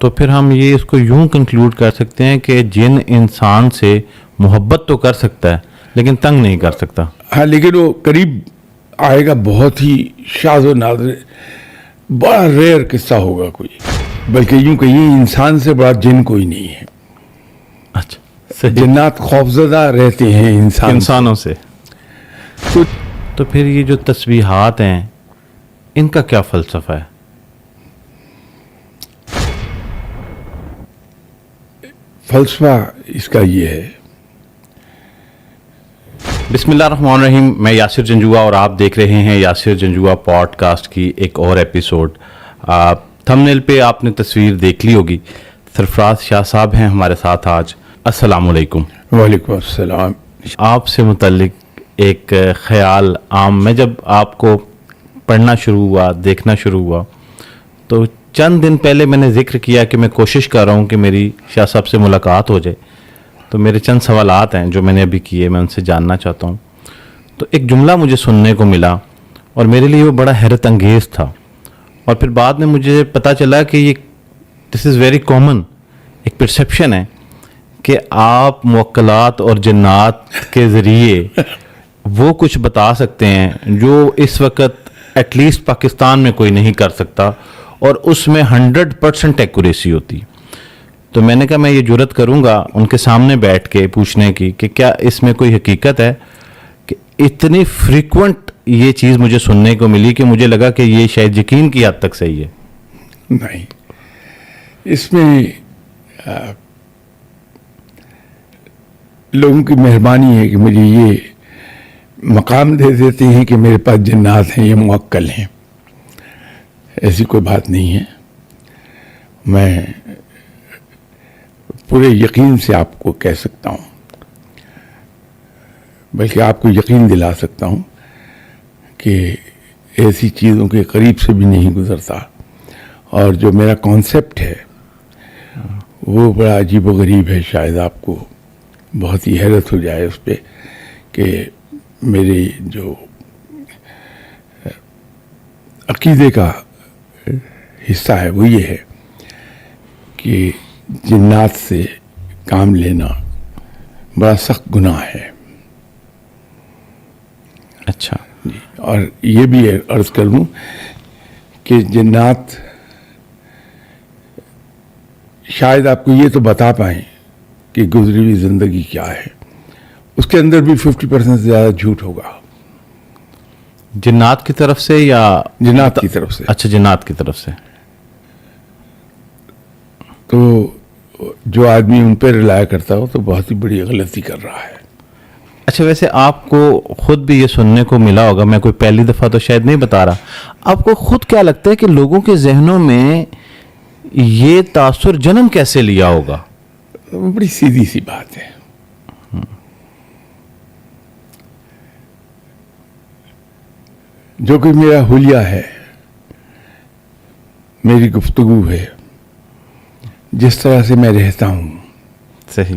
تو پھر ہم یہ اس کو یوں کنکلوڈ کر سکتے ہیں کہ جن انسان سے محبت تو کر سکتا ہے لیکن تنگ نہیں کر سکتا. ہاں لیکن وہ قریب آئے گا, بہت ہی شاذ و نادر, بڑا ریئر قصہ ہوگا کوئی, بلکہ یوں کہ یہ انسان سے بڑا جن کوئی نہیں ہے. اچھا, جنات خوفزدہ رہتے ہیں انسانوں سے. تو پھر یہ جو تسبیحات ہیں ان کا کیا فلسفہ ہے؟ فلسفہ اس کا یہ ہے. بسم اللہ الرحمن الرحیم. میں یاسر جنجوعہ اور آپ دیکھ رہے ہیں یاسر جنجوعہ پوڈ کاسٹ کی ایک اور ایپیسوڈ. تھمبنیل پہ آپ نے تصویر دیکھ لی ہوگی, سرفراز شاہ صاحب ہیں ہمارے ساتھ آج. السلام علیکم. وعلیکم السلام. آپ سے متعلق ایک خیال عام, میں جب آپ کو پڑھنا شروع ہوا, دیکھنا شروع ہوا, تو چند دن پہلے میں نے ذکر کیا کہ میں کوشش کر رہا ہوں کہ میری شاہ صاحب سے ملاقات ہو جائے. تو میرے چند سوالات ہیں جو میں نے ابھی کیے, میں ان سے جاننا چاہتا ہوں. تو ایک جملہ مجھے سننے کو ملا اور میرے لیے وہ بڑا حیرت انگیز تھا, اور پھر بعد میں مجھے پتہ چلا کہ یہ دس از ویری کامن, ایک پرسیپشن ہے کہ آپ موکلات اور جنات کے ذریعے وہ کچھ بتا سکتے ہیں جو اس وقت ایٹ لیسٹ پاکستان میں کوئی نہیں کر سکتا, اور اس میں 100% ایکوریسی ہوتی. تو میں نے کہا میں یہ جرات کروں گا ان کے سامنے بیٹھ کے پوچھنے کی کہ کیا اس میں کوئی حقیقت ہے کہ اتنی فریکوینٹ یہ چیز مجھے سننے کو ملی کہ مجھے لگا کہ یہ شاید یقین کی حد تک صحیح ہے. نہیں, اس میں لوگوں کی مہربانی ہے کہ مجھے یہ مقام دے دیتے ہیں کہ میرے پاس جنات ہیں, یہ موکل ہیں. ایسی کوئی بات نہیں ہے. میں پورے یقین سے آپ کو کہہ سکتا ہوں, بلکہ آپ کو یقین دلا سکتا ہوں کہ ایسی چیزوں کے قریب سے بھی نہیں گزرتا. اور جو میرا کانسیپٹ ہے وہ بڑا عجیب و غریب ہے, شاید آپ کو بہت ہی حیرت ہو جائے اس پہ کہ میرے جو عقیدے کا حصہ ہے وہ یہ ہے کہ جنات سے کام لینا بڑا سخت گناہ ہے. اچھا جی, اور یہ بھی عرض کر دوں کہ جنات شاید آپ کو یہ تو بتا پائیں کہ گزری ہوئی زندگی کیا ہے, اس کے اندر بھی 50% سے زیادہ جھوٹ ہوگا. جنات کی طرف سے یا جنات کی طرف سے؟ اچھا, جنات کی طرف سے. تو جو آدمی ان پہ رلایا کرتا ہو تو بہت ہی بڑی غلطی کر رہا ہے. اچھا, ویسے آپ کو خود بھی یہ سننے کو ملا ہوگا, میں کوئی پہلی دفعہ تو شاید نہیں بتا رہا, آپ کو خود کیا لگتا ہے کہ لوگوں کے ذہنوں میں یہ تاثر جنم کیسے لیا ہوگا؟ بڑی سیدھی سی بات ہے. جو کہ میرا حلیہ ہے, میری گفتگو ہے, جس طرح سے میں رہتا ہوں, صحیح,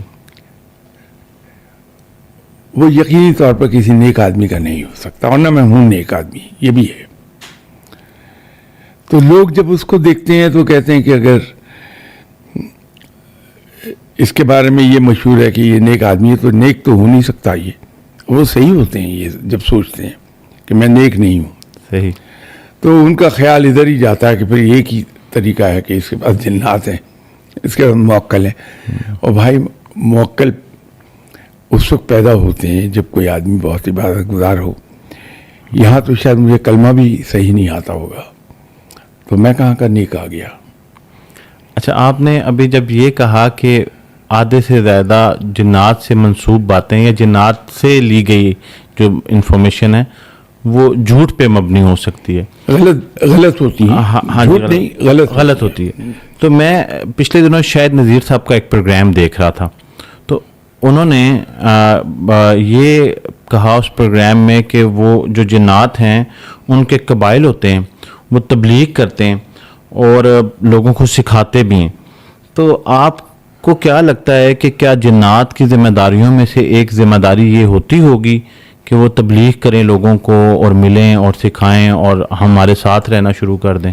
وہ یقینی طور پر کسی نیک آدمی کا نہیں ہو سکتا, ورنہ میں ہوں نیک آدمی, یہ بھی ہے. تو لوگ جب اس کو دیکھتے ہیں تو کہتے ہیں کہ اگر اس کے بارے میں یہ مشہور ہے کہ یہ نیک آدمی ہے تو نیک تو ہو نہیں سکتا. یہ وہ صحیح ہوتے ہیں یہ جب سوچتے ہیں کہ میں نیک نہیں ہوں. صحیح. تو ان کا خیال ادھر ہی جاتا ہے کہ پھر ایک ہی طریقہ ہے کہ اس کے پاس جنات ہیں, اس کے بعد موکل ہیں. اور بھائی موکل اس وقت پیدا ہوتے ہیں جب کوئی آدمی بہت عبادت گزار ہو. یہاں تو شاید مجھے کلمہ بھی صحیح نہیں آتا ہوگا, تو میں کہاں کا نیک آ گیا. اچھا, آپ نے ابھی جب یہ کہا کہ آدھے سے زیادہ جنات سے منسوب باتیں یا جنات سے لی گئی جو انفارمیشن ہے وہ جھوٹ پہ مبنی ہو سکتی ہے, غلط ہوتی ہے. ہاں, جھوٹ نہیں, غلط ہوتی ہے. تو میں پچھلے دنوں شاید نذیر صاحب کا ایک پروگرام دیکھ رہا تھا, تو انہوں نے یہ کہا اس پروگرام میں کہ وہ جو جنات ہیں ان کے قبائل ہوتے ہیں, وہ تبلیغ کرتے ہیں اور لوگوں کو سکھاتے بھی ہیں. تو آپ کو کیا لگتا ہے کہ کیا جنات کی ذمہ داریوں میں سے ایک ذمہ داری یہ ہوتی ہوگی کہ وہ تبلیغ کریں لوگوں کو اور ملیں اور سکھائیں اور ہمارے ساتھ رہنا شروع کر دیں؟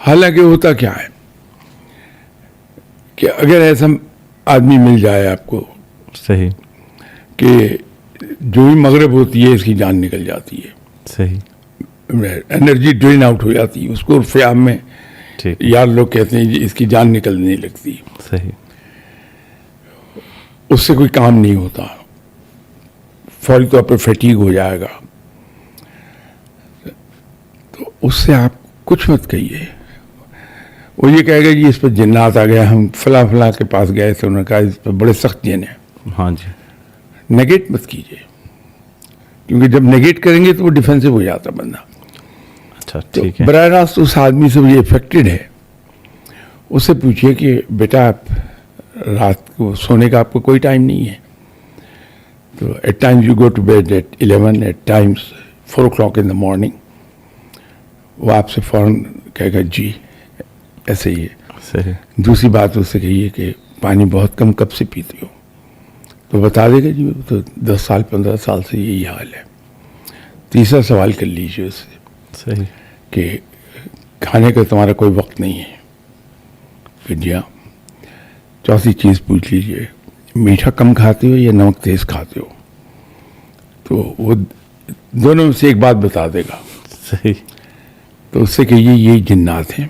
حالانکہ ہوتا کیا ہے کہ اگر ایسا آدمی مل جائے آپ کو صحیح کہ جو ہی مغرب ہوتی ہے اس کی جان نکل جاتی ہے, صحیح انرجی ڈرین آؤٹ ہو جاتی ہے, اس کو عرف عام میں ٹھیک یار لوگ کہتے ہیں جی اس کی جان نکلنے لگتی, صحیح اس سے کوئی کام نہیں ہوتا, فوری طور پہ فیٹیگ ہو جائے گا. تو اس سے آپ کچھ مت کہیے, وہ یہ کہے گا جی اس پہ جنات آ گیا, ہم فلاں فلاں کے پاس گئے تھے, انہوں نے کہا اس پہ بڑے سخت جن ہیں. ہاں جی نیگیٹ مت کیجیے, کیونکہ جب نیگیٹ کریں گے تو وہ ڈیفینسو ہو جاتا بندہ. اچھا تو ٹھیک ہے براہ راست اس آدمی سے یہ افیکٹڈ ہے, اس سے پوچھیے کہ بیٹا آپ رات کو سونے کا آپ کو کوئی ٹائم نہیں ہے, تو at times you go to bed at 11, at times 4 o'clock in the morning. وہ آپ سے فوراً کہے گا جی ایسے ہی ہے. صحیح دوسری بات اس سے کہیے کہ پانی بہت کم کب سے پیتے ہو, تو بتا دے گا جی تو 10 سال 15 سال سے یہی حال ہے. تیسرا سوال کر لیجیے اس سے صحیح کہ کھانے کا تمہارا کوئی وقت نہیں ہے, کہ جی ہاں. چوتھی چیز پوچھ لیجیے میٹھا کم کھاتے ہو یا نمک تیز کھاتے ہو, تو وہ دونوں میں سے ایک بات بتا دے گا. صحیح تو اس سے کہیے یہ جنات ہیں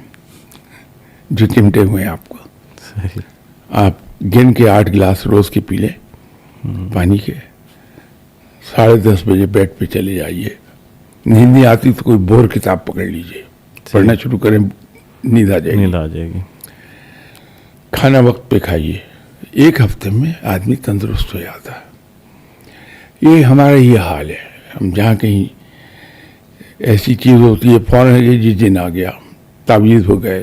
جو چمٹے ہوئے ہیں آپ کو. صحیح آپ گن کے 8 گلاس روز کے پی لیں پانی کے, 10:30 بجے بیڈ پہ چلے جائیے. نیند نہیں آتی تو کوئی بور کتاب پکڑ لیجیے, پڑھنا شروع کریں, نیند آ جائے گی. نیند آ جائے گی. کھانا وقت پہ کھائیے, 1 ہفتے میں آدمی تندرست ہو جاتا ہے. یہ ہمارا یہ حال ہے. ہم جہاں کہیں ایسی چیز ہوتی ہے فوراً جی جن آ گیا, تعویذ ہو گئے,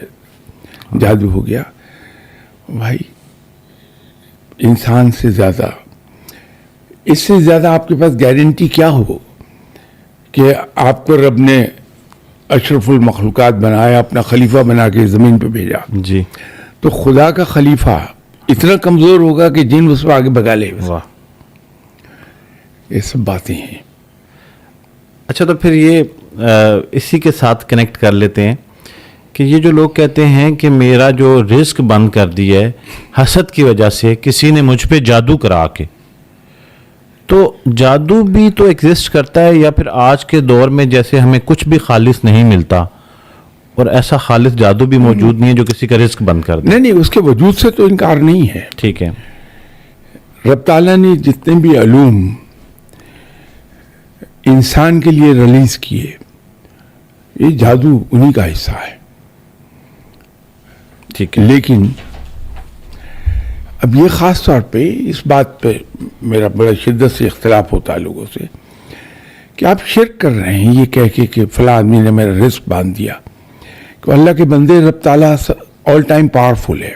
جادو ہو گیا. بھائی انسان سے زیادہ, اس سے زیادہ آپ کے پاس گارنٹی کیا ہو کہ آپ کو رب نے اشرف المخلوقات بنایا, اپنا خلیفہ بنا کے زمین پہ بھیجا, جی تو خدا کا خلیفہ اتنا کمزور ہوگا کہ جن اس کو آگے بگا لے. واہ. یہ سب باتیں ہیں. اچھا تو پھر یہ اسی کے ساتھ کنیکٹ کر لیتے ہیں کہ یہ جو لوگ کہتے ہیں کہ میرا جو رزق بند کر دیا ہے حسد کی وجہ سے, کسی نے مجھ پہ جادو کرا کے, تو جادو بھی تو ایگزسٹ کرتا ہے, یا پھر آج کے دور میں جیسے ہمیں کچھ بھی خالص نہیں ملتا اور ایسا خالص جادو بھی موجود نہیں ہے جو کسی کا رزق بند کر دے؟ نہیں, اس کے وجود سے تو انکار نہیں ہے. ٹھیک ہے. رب تعالیٰ نے جتنے بھی علوم انسان کے لیے ریلیز کیے, یہ جادو انہی کا حصہ ہے. ٹھیک ہے. لیکن اب یہ خاص طور پہ اس بات پہ میرا بڑا شدت سے اختلاف ہوتا ہے لوگوں سے کہ آپ شرک کر رہے ہیں یہ کہہ کے کہ فلاں آدمی نے میرا رزق باندھ دیا. کہ اللہ کے بندے, رب تعالیٰ آل ٹائم پاورفل ہے.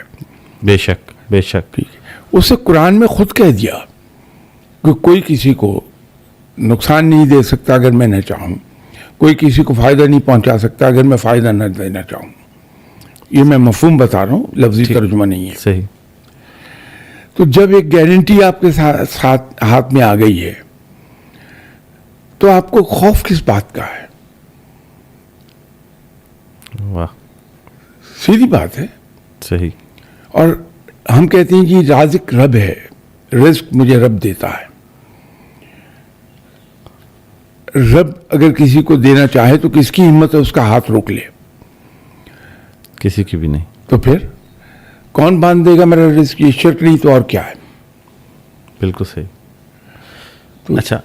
بے شک بے شک. ٹھیک ہے. اسے قرآن میں خود کہہ دیا کہ کوئی کسی کو نقصان نہیں دے سکتا اگر میں نہ چاہوں, کوئی کسی کو فائدہ نہیں پہنچا سکتا اگر میں فائدہ نہ دینا چاہوں. یہ میں مفہوم بتا رہا ہوں, لفظی ترجمہ نہیں ہے. صحیح. تو جب ایک گارنٹی آپ کے ساتھ ہاتھ میں آ گئی ہے تو آپ کو خوف کس بات کا ہے؟ واہ. سیدھی بات ہے. صحیح. اور ہم کہتے ہیں جی رازق رب ہے, رزق مجھے رب دیتا ہے. رب اگر کسی کو دینا چاہے تو کس کی ہمت ہے اس کا ہاتھ روک لے؟ کسی کی بھی نہیں. تو پھر کون باندھ دے گا میرا رزق؟ یہ شرک نہیں تو اور کیا ہے؟ بالکل صحیح. تو اچھا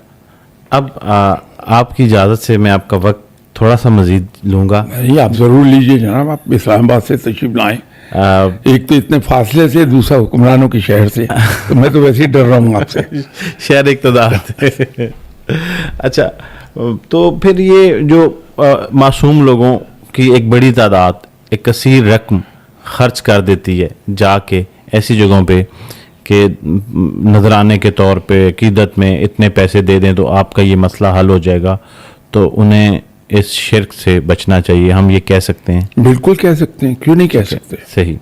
اب آپ کی اجازت سے میں آپ کا وقت تھوڑا سا مزید لوں گا. نہیں, آپ ضرور لیجئے جناب. آپ اسلام آباد سے تشریف لائیں. ایک تو اتنے فاصلے سے, دوسرا حکمرانوں کے شہر سے, تو میں تو ویسے ہی ڈر رہا ہوں آپ سے. شہر اقتدار. اچھا تو پھر یہ جو معصوم لوگوں کی ایک بڑی تعداد ایک کثیر رقم خرچ کر دیتی ہے جا کے ایسی جگہوں پہ کہ نذرانے کے طور پہ عقیدت میں اتنے پیسے دے دیں تو آپ کا یہ مسئلہ حل ہو جائے گا, تو انہیں اس شرک سے بچنا چاہیے, ہم یہ کہہ سکتے ہیں؟ بالکل کہہ سکتے ہیں, کیوں نہیں کہہ سکتے. صحیح.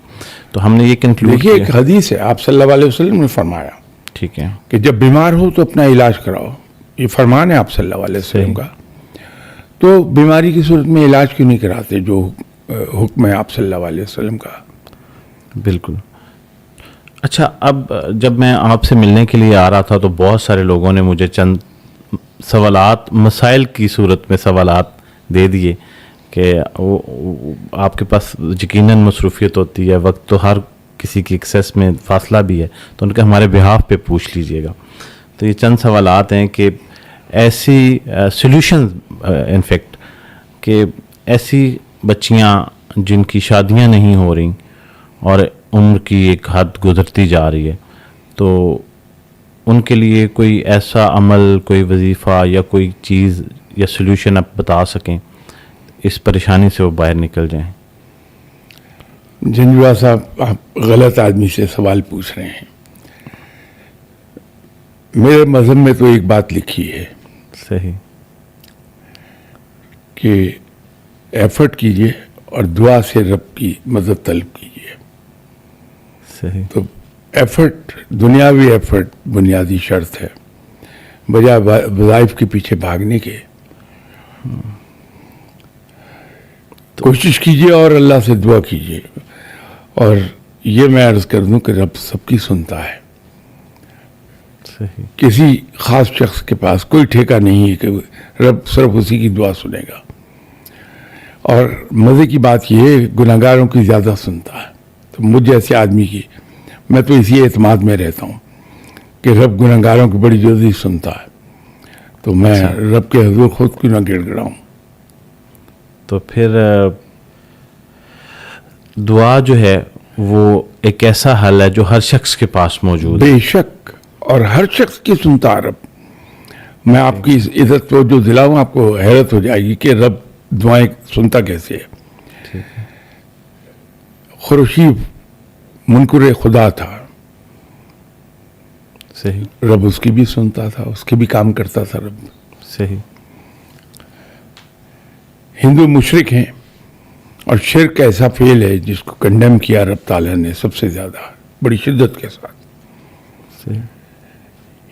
تو ہم نے یہ کنکلوڈ دیکھیے ایک حدیث ہے, آپ صلی اللہ علیہ وسلم نے فرمایا ٹھیک ہے کہ جب بیمار ہو تو اپنا علاج کراؤ. یہ فرمان ہے آپ صلی اللہ علیہ وسلم کا. تو بیماری کی صورت میں علاج کیوں نہیں کراتے جو حکم ہے آپ صلی اللہ علیہ وسلم کا. بالکل. اچھا، اب جب میں آپ سے ملنے کے لیے آ رہا تھا تو بہت سارے لوگوں نے مجھے چند سوالات، مسائل کی صورت میں سوالات دے دیے کہ آپ کے پاس یقیناً مصروفیت ہوتی ہے، وقت تو ہر کسی کی ایکسیس میں فاصلہ بھی ہے، تو ان کے ہمارے بہاف پہ پوچھ لیجئے گا. تو یہ چند سوالات ہیں کہ ایسی سولوشن انفیکٹ کہ ایسی بچیاں جن کی شادیاں نہیں ہو رہی اور عمر کی ایک حد گزرتی جا رہی ہے، تو ان کے لیے کوئی ایسا عمل، کوئی وظیفہ یا کوئی چیز یا سولوشن آپ بتا سکیں اس پریشانی سے وہ باہر نکل جائیں. جنجوا صاحب، آپ غلط آدمی سے سوال پوچھ رہے ہیں. میرے مذہب میں تو ایک بات لکھی ہے صحیح. کہ ایفرٹ کیجئے اور دعا سے رب کی مدد طلب کیجئے. صحیح. تو ایفرٹ، دنیاوی ایفرٹ بنیادی شرط ہے بجائے وظائف کے پیچھے بھاگنے کے. کوشش کیجئے اور اللہ سے دعا کیجئے. اور یہ میں عرض کر دوں کہ رب سب کی سنتا ہے. صحیح. کسی خاص شخص کے پاس کوئی ٹھیکہ نہیں ہے کہ رب صرف اسی کی دعا سنے گا. اور مزے کی بات یہ ہے گناہگاروں کی زیادہ سنتا ہے. تو مجھ جیسے آدمی کی، میں تو اسی اعتماد میں رہتا ہوں کہ رب گناہگاروں کی بڑی جلدی سنتا ہے. تو میں رب کے حضور خود کیوں نہ گڑ گڑاؤں. تو پھر دعا جو ہے وہ ایک ایسا حل ہے جو ہر شخص کے پاس موجود ہے. بے شک، اور ہر شخص کی سنتا ہے رب. میں آپ کی عزت کو جو دلاؤں، آپ کو حیرت ہو جائے گی کہ رب دعائیں سنتا کیسے ہے. خورشید منکر خدا تھا، صحیح. رب اس کی بھی سنتا تھا، اس کے بھی کام کرتا تھا رب. صحیح. ہندو مشرک ہیں اور شرک ایسا فعل ہے جس کو کنڈیم کیا رب تعالیٰ نے سب سے زیادہ، بڑی شدت کے ساتھ. صحیح.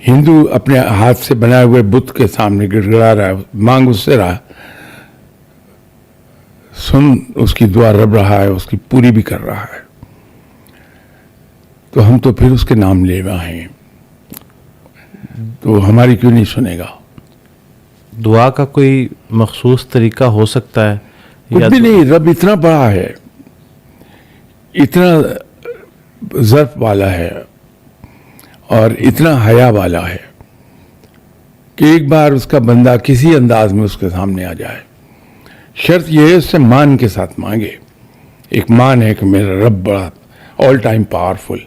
ہندو اپنے ہاتھ سے بنائے ہوئے بت کے سامنے گڑ گڑا رہا ہے، مانگ اس سے رہا، سن اس کی دعا رب رہا ہے، اس کی پوری بھی کر رہا ہے. تو ہم تو پھر اس کے نام لے رہے ہیں، تو ہماری کیوں نہیں سنے گا. دعا کا کوئی مخصوص طریقہ ہو سکتا ہے؟ کچھ بھی نہیں. رب اتنا بڑا ہے، اتنا ظرف والا ہے اور اتنا حیا والا ہے کہ ایک بار اس کا بندہ کسی انداز میں اس کے سامنے آ جائے. شرط یہ ہے اس سے مان کے ساتھ مانگے. ایک مان ہے کہ میرا رب بڑا آل ٹائم پاورفل،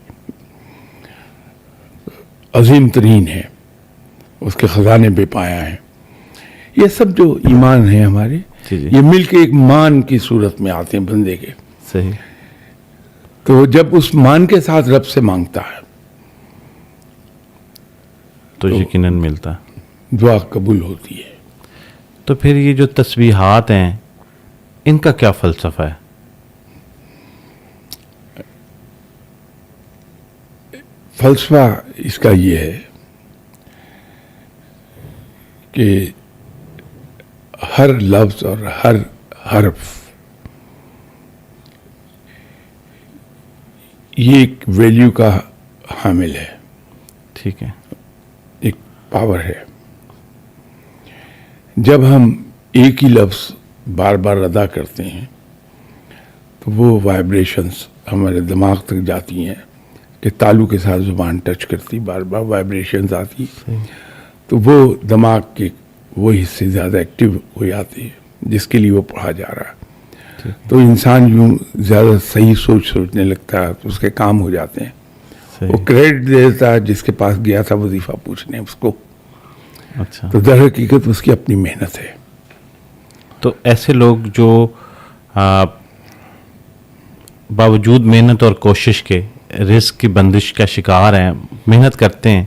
عظیم ترین ہے، اس کے خزانے بے پایا ہیں. یہ سب جو ایمان ہیں ہمارے، یہ مل کے ایک مان کی صورت میں آتے ہیں بندے کے. صحیح. تو جب اس مان کے ساتھ رب سے مانگتا ہے تو یقیناً ملتا ہے، دعا قبول ہوتی ہے. تو پھر یہ جو تسبیحات ہیں ان کا کیا فلسفہ ہے؟ فلسفہ اس کا یہ ہے کہ ہر لفظ اور ہر حرف یہ ایک ویلیو کا حامل ہے. ٹھیک ہے. ایک پاور ہے. جب ہم ایک ہی لفظ بار بار ادا کرتے ہیں تو وہ وائبریشنز ہمارے دماغ تک جاتی ہیں کہ تالو کے ساتھ زبان ٹچ کرتی، بار بار وائبریشنز آتی، تو وہ دماغ کے وہ حصے زیادہ ایکٹیو ہو جاتے ہیں جس کے لیے وہ پڑھا جا رہا ہے. تو انسان یوں زیادہ صحیح سوچنے لگتا ہے، تو اس کے کام ہو جاتے ہیں. وہ کریڈٹ دے دیتا ہے جس کے پاس گیا تھا وظیفہ پوچھنے اس کو. اچھا. تو در حقیقت اس کی اپنی محنت ہے. تو ایسے لوگ جو باوجود محنت اور کوشش کے رزق کی بندش کا شکار ہیں، محنت کرتے ہیں،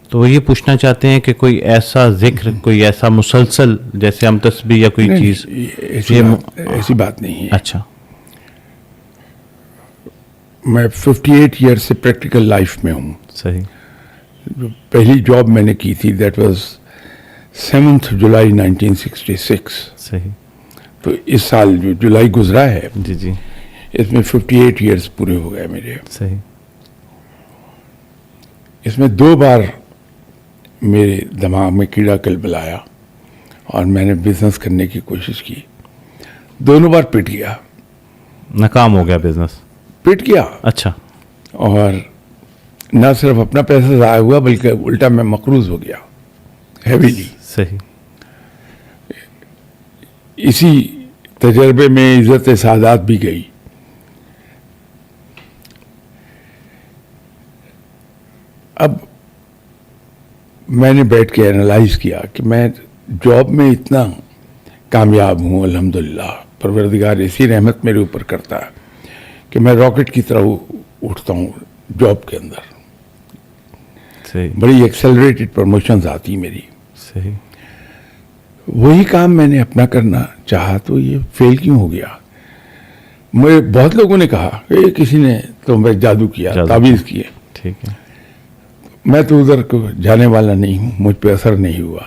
تو وہ یہ پوچھنا چاہتے ہیں کہ کوئی ایسا ذکر، کوئی ایسا مسلسل جیسے ہم تسبیح یا کوئی چیز. ایسی بات نہیں ہے. اچھا. میں 58 ایئر سے پریکٹیکل لائف میں ہوں. صحیح. پہلی جاب میں نے کی تھی دیٹ واز 7 جولائی 1966. صحیح. تو اس سال جو جولائی گزرا ہے جی جی اس میں 58 ایئرس پورے ہو گئے میرے. صحیح. اس میں 2 بار میرے دماغ میں کیڑا کلبلایا اور میں نے بزنس کرنے کی کوشش کی. دونوں بار پٹ گیا. ناکام ہو گیا بزنس؟ پٹ گیا. اچھا. اور نہ صرف اپنا پیسہ ضائع ہوا بلکہ الٹا میں مقروض ہو گیا ہیویلی. صحیح. اسی تجربے میں عزت سعادت بھی گئی. اب میں نے بیٹھ کے انالائز کیا کہ میں جاب میں اتنا کامیاب ہوں الحمدللہ. پروردگار ایسی رحمت میرے اوپر کرتا ہے کہ میں راکٹ کی طرح اٹھتا ہوں جاب کے اندر. صحیح. بڑی ایکسلریٹڈ پروموشنز آتی میری. صحیح. وہی کام میں نے اپنا کرنا چاہا تو یہ فیل کیوں ہو گیا. مجھے بہت لوگوں نے کہا کہ کسی نے تو میں جادو کیا، تعویذ کیے. ٹھیک ہے. میں تو ادھر کو جانے والا نہیں ہوں، مجھ پہ اثر نہیں ہوا.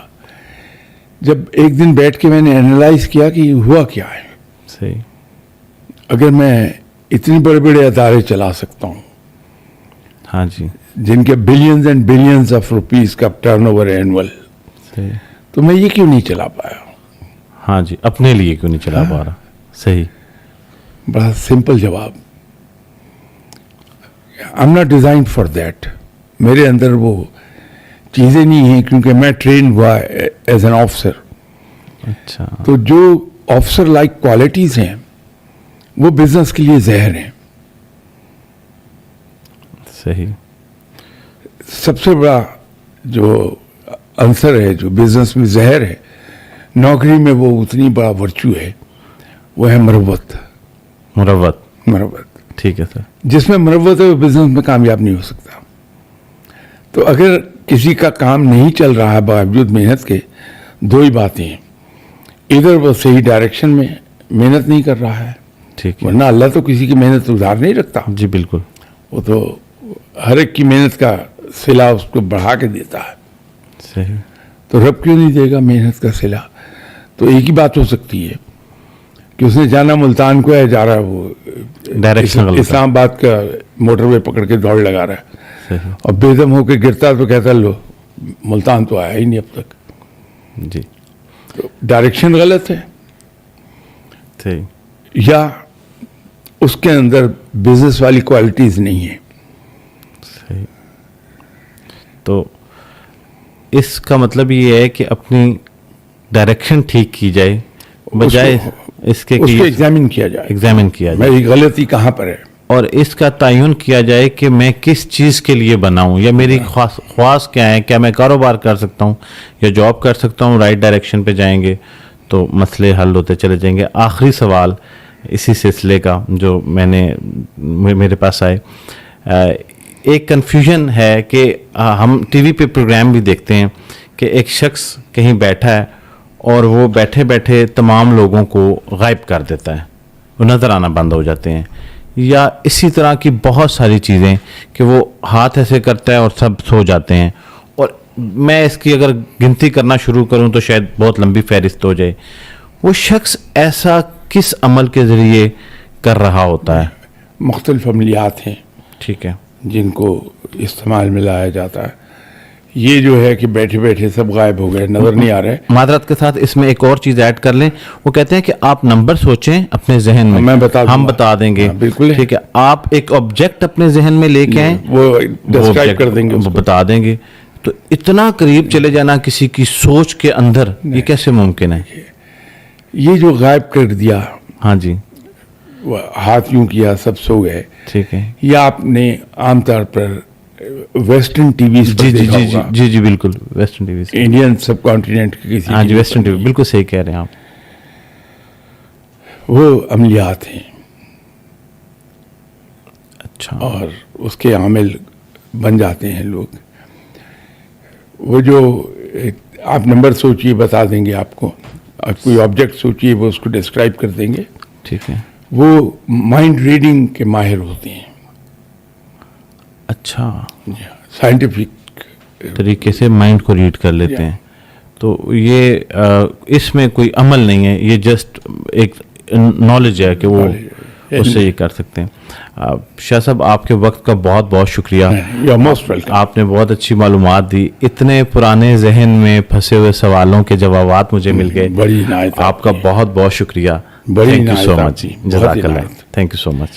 جب ایک دن بیٹھ کے میں نے انالائز کیا کہ یہ ہوا کیا ہے. صحیح. اگر میں اتنے بڑے بڑے ادارے چلا سکتا ہوں ہاں جی. جن کے billions and billions of rupees کا ٹرن اوور اینول، صحیح. تو میں یہ کیوں نہیں چلا پایا. ہاں جی. اپنے لیے کیوں نہیں چلا پا رہا. صحیح. بڑا سمپل جواب. I am not designed for that. میرے اندر وہ چیزیں نہیں ہیں کیونکہ میں ٹرین ہوا ایز این آفیسر. اچھا. تو جو آفیسر لائک کوالٹیز ہیں وہ بزنس کے لیے زہر ہیں. صحیح. سب سے بڑا جو عنصر ہے جو بزنس میں زہر ہے، نوکری میں وہ اتنی بڑا ورچو ہے، وہ ہے مروت. مروت. ٹھیک ہے سر. جس میں مروت ہے وہ بزنس میں کامیاب نہیں ہو سکتا. تو اگر کسی کا کام نہیں چل رہا ہے باوجود محنت کے، 2 ہی باتیں ہیں. ادھر وہ صحیح ڈائریکشن میں محنت نہیں کر رہا ہے، ٹھیک ہے. ورنہ اللہ تو کسی کی محنت ادھار نہیں رکھتا. جی بالکل. وہ تو ہر ایک کی محنت کا صلہ اس کو بڑھا کے دیتا ہے. صحیح. تو رب کیوں نہیں دے گا محنت کا صلہ. تو ایک ہی بات ہو سکتی ہے کہ اس نے جانا ملتان کو ہے، جا رہا ہے وہ ڈائریکشن اسلام آباد کا موٹر وے پکڑ کے دوڑ لگا رہا ہے. صحیح. اور بے دم ہو کے گرتا تو کہتا لو ملتان تو آیا ہی نہیں اب تک. جی. تو ڈائریکشن غلط ہے صحیح. یا اس کے اندر بزنس والی کوالٹیز نہیں ہیں. صحیح. تو اس کا مطلب یہ ہے کہ اپنی ڈائریکشن ٹھیک کی جائے بجائے اس کے اس کو ایگزامن کیا جائے. ایگزامن کیا جائے میری غلطی کہاں پر ہے اور اس کا تعین کیا جائے کہ میں کس چیز کے لیے بنا ہوں یا میری خواص کیا ہے. کیا میں کاروبار کر سکتا ہوں یا جاب کر سکتا ہوں؟ رائٹ ڈائریکشن پہ جائیں گے تو مسئلے حل ہوتے چلے جائیں گے. آخری سوال اسی سلسلے کا جو میرے پاس آئے، ایک کنفیوژن ہے کہ ہم ٹی وی پہ پروگرام بھی دیکھتے ہیں کہ ایک شخص کہیں بیٹھا ہے اور وہ بیٹھے بیٹھے تمام لوگوں کو غائب کر دیتا ہے، وہ نظر آنا بند ہو جاتے ہیں. یا اسی طرح کی بہت ساری چیزیں کہ وہ ہاتھ ایسے کرتا ہے اور سب سو جاتے ہیں. اور میں اس کی اگر گنتی کرنا شروع کروں تو شاید بہت لمبی فہرست ہو جائے. وہ شخص ایسا کس عمل کے ذریعے کر رہا ہوتا ہے؟ مختلف عملیات ہیں ٹھیک ہے جن کو استعمال میں لایا جاتا ہے. یہ جو ہے کہ بیٹھے بیٹھے سب غائب ہو گئے، نظر نہیں آ رہے. معذرت کے ساتھ اس میں ایک اور چیز ایڈ کر لیں. وہ کہتے ہیں کہ آپ نمبر سوچیں اپنے ذہن میں، ہم بتا دیں گے. بالکل ٹھیک ہے. آپ ایک آبجیکٹ اپنے ذہن میں لے کے آئیں، وہ ڈسکرائب کر دیں گے، وہ بتا دیں گے. تو اتنا قریب چلے جانا کسی کی سوچ کے اندر، یہ کیسے ممکن ہے؟ یہ جو غائب کر دیا، ہاں جی، وہ ہاتھ یوں کیا سب سو گئے. ٹھیک ہے. یا آپ نے عام طور پر ویسٹرن ٹی ویز پر دیکھا ہوگا. جی جی بالکل. ویسٹرن ٹی وی سے، انڈین سب کانٹیننٹ کے کسی، ہاں جی ویسٹرن ٹی وی، بالکل صحیح کہہ رہے ہیں آپ. وہ عملیات ہیں اچھا. اور اس کے عامل بن جاتے ہیں لوگ. وہ جو آپ نمبر سوچیے بتا دیں گے آپ کو، اور کوئی آبجیکٹ سوچیے وہ اس کو ڈسکرائب کر دیں گے. ٹھیک ہے. وہ مائنڈ ریڈنگ کے ماہر ہوتے ہیں. اچھا. سائنٹیفک طریقے سے مائنڈ کو ریڈ کر لیتے ہیں. تو یہ اس میں کوئی عمل نہیں ہے, یہ جسٹ ایک نالج ہے کہ وہ اس سے یہ کر سکتے ہیں. شاہ صاحب آپ کے وقت کا بہت بہت شکریہ, آپ نے بہت اچھی معلومات دی, اتنے پرانے ذہن میں پھنسے ہوئے سوالوں کے جوابات مجھے مل گئے. آپ کا بہت بہت شکریہ. تھینک یو سو مچ. جزاک اللہ. Thank you so much.